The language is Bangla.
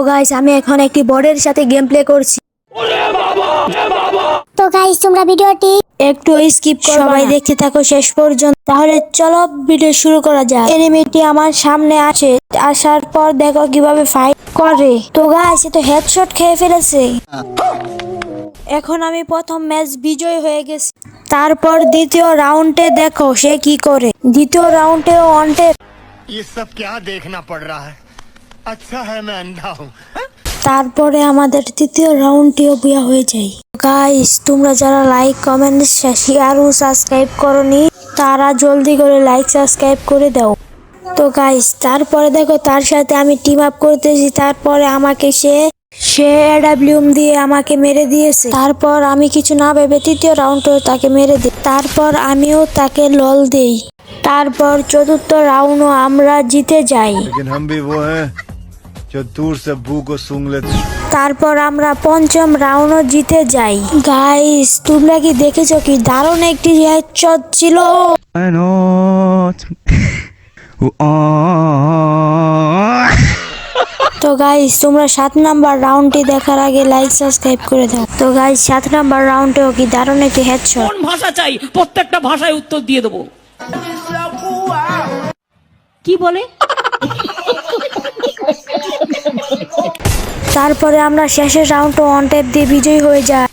গাইস আমি এখন একটি বর্ডের সাথে গেম প্লে করছি। তো গাইস তোমরা ভিডিওটি একটু স্কিপ করো, সবাই দেখতে থাকো শেষ পর্যন্ত। তাহলে চলো ভিডিও শুরু করা যাক। এনিমিটি আমার সামনে আসে, আসার পর দেখো কিভাবে ফাইট করে। তো গাইস এ তো হেডশট খেয়ে ফেলেছে। এখন আমি প্রথম ম্যাচ বিজয় হয়ে গেছি। তারপর দ্বিতীয় রাউন্ডে দেখো সে কি করে। দ্বিতীয় রাউন্ডে ওয়ানটে। ये सब क्या देखना पड़ रहा है। अच्छा है मैं अंधा हूँ। তারপরে আমাদের তৃতীয় রাউন্ডটিও বিয়া হয়ে যায়। গাইস তোমরা যারা লাইক কমেন্ট শেয়ার ও সাবস্ক্রাইব করনি তারা জলদি করে লাইক সাবস্ক্রাইব করে দাও। তো গাইস তারপরে দেখো তার সাথে আমি টিম আপ করতেছি। তারপরে আমাকে সে এডাব্লিউএম দিয়ে আমাকে মেরে দিয়েছে। তারপর আমি কিছু না ভেবে তৃতীয় রাউন্ডে তাকে মেরে দিই। তারপর আমিও তাকে লল দেই। তারপর চতুর্থ রাউন্ডও আমরা জিতে যাই। लेकिन हम भी वो हैं जो दूर से बू को सूंघ लेते। তারপর আমরা পঞ্চম রাউন্ডও জিতে যাই। গাইস তোমরা কি দেখেছো কি দারুণ একটি হেডশট ছিল। তো গাইস তোমরা 7 নাম্বার রাউন্ডটি দেখার আগে লাইক সাবস্ক্রাইব করে দাও। তো গাইস 7 নাম্বার রাউন্ডেও কি দারুণ একটি হেডশট। কোন ভাষা চাই প্রত্যেকটা ভাষায় উত্তর দিয়ে দেবো। কি বলে? তারপরে আমরা শেষের রাউন্ডে ওয়ান ট্যাপ দিয়ে বিজয়ী হয়ে যাই।